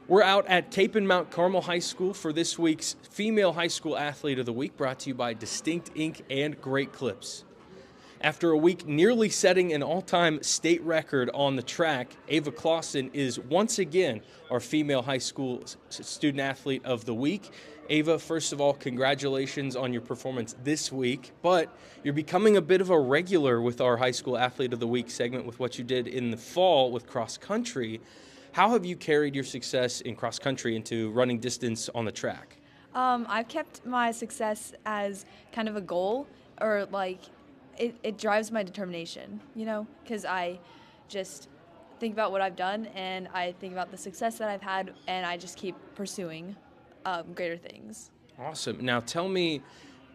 We're out at Kapaun Mt Carmel High School for this week's Female High School Athlete of the Week, brought to you by Distinct Ink and Great Clips. After a week nearly setting an all-time state record on the track, Ava Claassen is once again our Female High School Student Athlete of the Week. Ava, first of all, congratulations on your performance this week, but you're becoming a bit of a regular with our High School Athlete of the Week segment with what you did in the fall with cross country. How have you carried your success in cross country into running distance on the track? I've kept my success as kind of a goal, or like it drives my determination, because I just think about what I've done and I think about the success that I've had, and I just keep pursuing greater things. Awesome. Now tell me,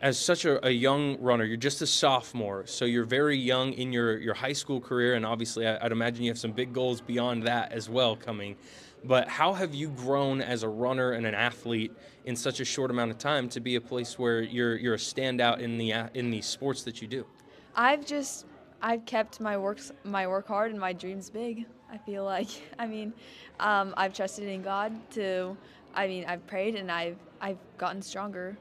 as such a young runner, you're just a sophomore, so you're very young in your high school career, and obviously I'd imagine you have some big goals beyond that as well coming. But how have you grown as a runner and an athlete in such a short amount of time to be a place where you're a standout in the sports that you do? I've kept my work hard and my dreams big. I feel like I've trusted in God I've prayed, and I've gotten stronger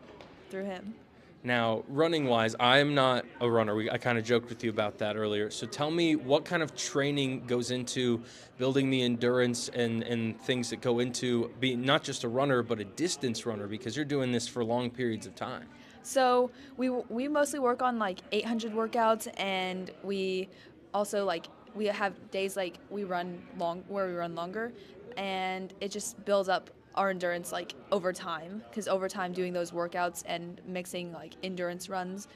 through Him. Now, running-wise, I'm not a runner. I kind of joked with you about that earlier. So tell me, what kind of training goes into building the endurance and things that go into being not just a runner, but a distance runner, because you're doing this for long periods of time? So we mostly work on like 800 workouts, and we also we have days we run longer, and it just builds up our endurance over time, because over time doing those workouts and mixing endurance runs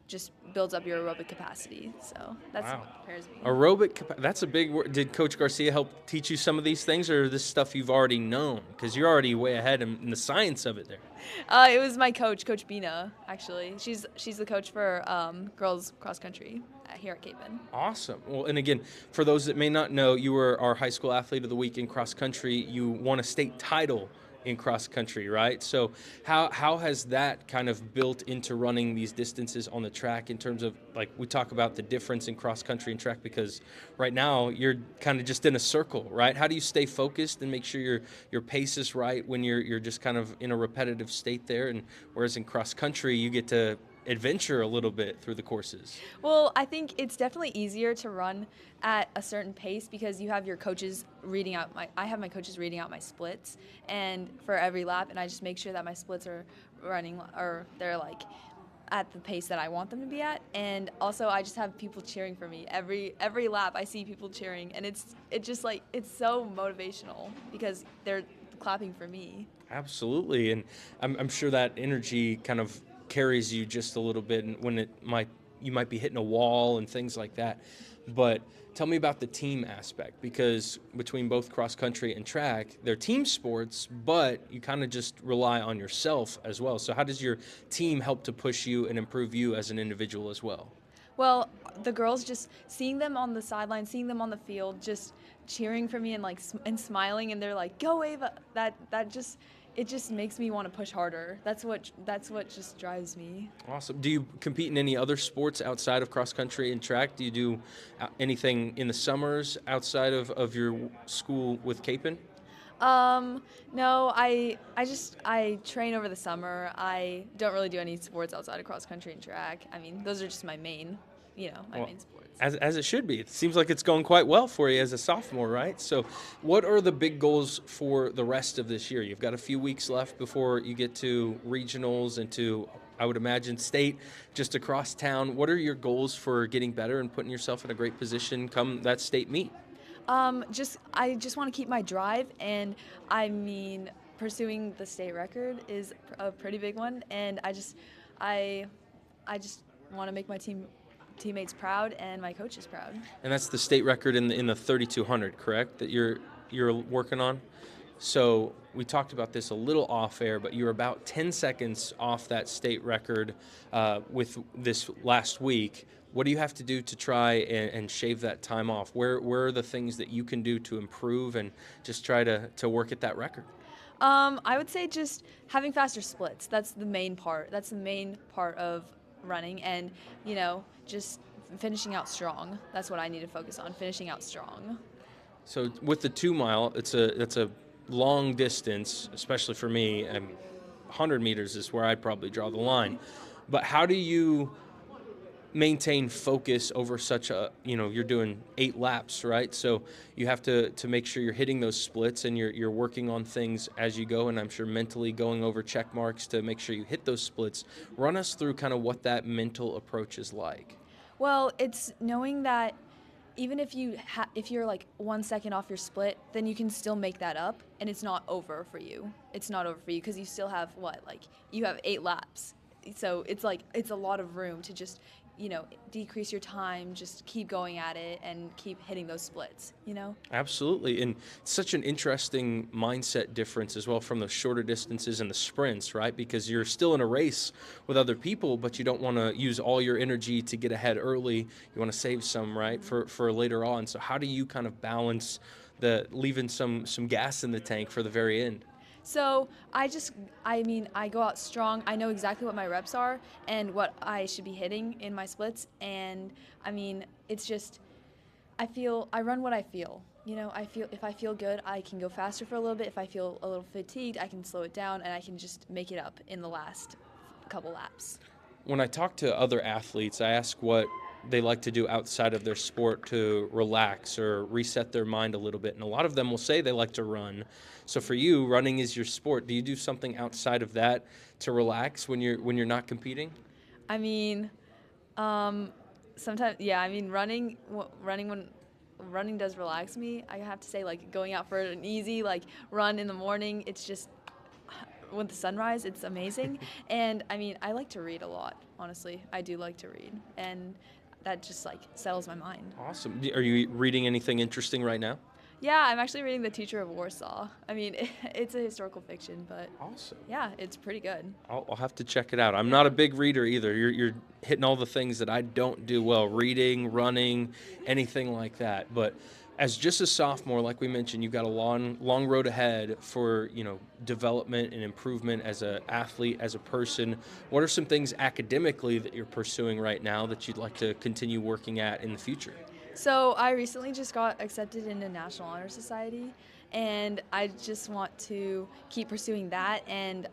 just builds up your aerobic capacity. So that's Wow. what prepares me. That's a big word. Did Coach Garcia help teach you some of these things, or is this stuff you've already known? Because you're already way ahead in the science of it there. It was my Coach Bina, actually. She's the coach for girls cross country here at Kapaun. Awesome. Well, and again, for those that may not know, you were our high school athlete of the week in cross country. You won a state title in cross country, right? So how has that kind of built into running these distances on the track, in terms of, we talk about the difference in cross country and track, because right now you're kind of just in a circle, right? How do you stay focused and make sure your pace is right when you're just kind of in a repetitive state there, and whereas in cross country you get to adventure a little bit through the courses? Well, I think it's definitely easier to run at a certain pace because you have your coaches reading out I have my coaches reading out my splits and for every lap, and I just make sure that my splits are running, or they're at the pace that I want them to be at. And also I just have people cheering for me every lap. I see people cheering, and it's so motivational because they're clapping for me. Absolutely, and I'm sure that energy kind of carries you just a little bit, and when you might be hitting a wall and things like that. But tell me about the team aspect, because between both cross country and track, they're team sports, but you kind of just rely on yourself as well. So how does your team help to push you and improve you as an individual as well? Well, the girls, just seeing them on the sideline, seeing them on the field, just cheering for me and and smiling, and they're like, "Go Ava!" It just makes me want to push harder. That's what just drives me. Awesome. Do you compete in any other sports outside of cross country and track? Do you do anything in the summers outside of your school with Kapaun? No, I train over the summer. I don't really do any sports outside of cross country and track. I mean, those are just my main main sports. As it should be. It seems like it's going quite well for you as a sophomore, right? So what are the big goals for the rest of this year? You've got a few weeks left before you get to regionals and to, I would imagine, state just across town. What are your goals for getting better and putting yourself in a great position come that state meet? I just want to keep my drive, and pursuing the state record is a pretty big one, and I just want to make my teammates proud and my coaches proud. And that's the state record in the 3200, correct? That you're working on. So we talked about this a little off air, but you're about 10 seconds off that state record with this last week. What do you have to do to try and shave that time off? Where are the things that you can do to improve and just try to work at that record? I would say just having faster splits. That's the main part. That's the main part of running, and just finishing out strong. That's what I need to focus on, finishing out strong. So with the 2 mile, it's a long distance, especially for me, 100 meters is where I'd probably draw the line. But how do you maintain focus over such a, you're doing 8 laps, right? So you have to make sure you're hitting those splits, and you're working on things as you go, and I'm sure mentally going over check marks to make sure you hit those splits. Run us through kind of what that mental approach is like. Well, it's knowing that even if if you're like 1 second off your split, then you can still make that up, and it's not over for you. It's not over for you because you still have you have 8 laps. So it's a lot of room to just decrease your time, just keep going at it and keep hitting those splits. Absolutely. And it's such an interesting mindset difference as well from the shorter distances and the sprints, right? Because you're still in a race with other people, but you don't want to use all your energy to get ahead early. You want to save some, right, for later on. So how do you kind of balance leaving some gas in the tank for the very end? So I go out strong. I know exactly what my reps are and what I should be hitting in my splits. And it's just, I run what I feel. If I feel good, I can go faster for a little bit. If I feel a little fatigued, I can slow it down, and I can just make it up in the last couple laps. When I talk to other athletes, I ask what they like to do outside of their sport to relax or reset their mind a little bit. And a lot of them will say they like to run. So for you, running is your sport. Do you do something outside of that to relax when you're not competing? Sometimes, yeah. Running does relax me. I have to say, going out for an easy run in the morning, it's just with the sunrise, it's amazing. And I like to read a lot. Honestly, I do like to read, and that just settles my mind. Awesome. Are you reading anything interesting right now? Yeah, I'm actually reading The Teacher of Warsaw. It's a historical fiction, but awesome. Yeah, it's pretty good. I'll have to check it out. I'm not a big reader either. You're hitting all the things that I don't do well: reading, running, anything like that. But as just a sophomore, like we mentioned, you've got a long road ahead for development and improvement as an athlete, as a person. What are some things academically that you're pursuing right now that you'd like to continue working at in the future? So I recently just got accepted into National Honor Society, and I just want to keep pursuing that, and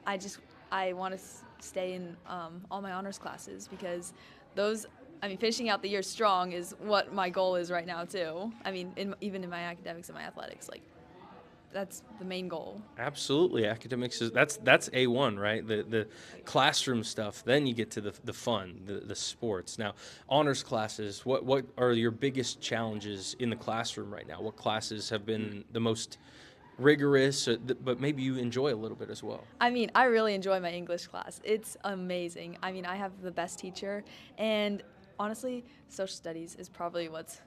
I want to stay in all my honors classes, because finishing out the year strong is what my goal is right now too. Even in my academics and my athletics, that's the main goal. Absolutely. Academics that's A1, right? The classroom stuff. Then you get to the fun, the sports. Now, honors classes, what are your biggest challenges in the classroom right now? What classes have been the most rigorous, but maybe you enjoy a little bit as well? I really enjoy my English class. It's amazing. I have the best teacher, and honestly, social studies is probably what's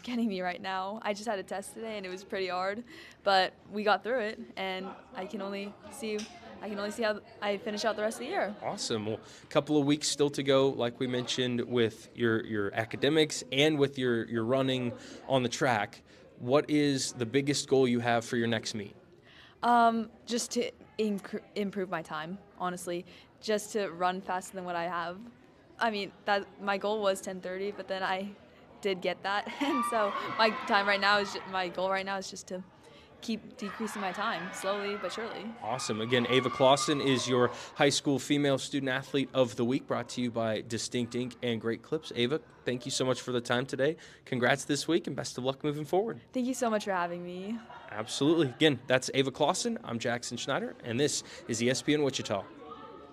getting me right now. I just had a test today, and it was pretty hard, but we got through it, and I can only see how I finish out the rest of the year. Awesome. Well, a couple of weeks still to go, like we mentioned, with your academics and with your running on the track. What is the biggest goal you have for your next meet? Just to improve my time, honestly, just to run faster than what I have. That my goal was 10:30, but then I did get that, and so my goal right now is just to keep decreasing my time slowly but surely. Awesome. Again, Ava Claassen is your high school female student athlete of the week, brought to you by Distinct Ink and Great Clips. Ava, thank you so much for the time today. Congrats this week, and best of luck moving forward. Thank you so much for having me. Absolutely. Again, that's Ava Claassen. I'm Jackson Schneider, and this is ESPN Wichita.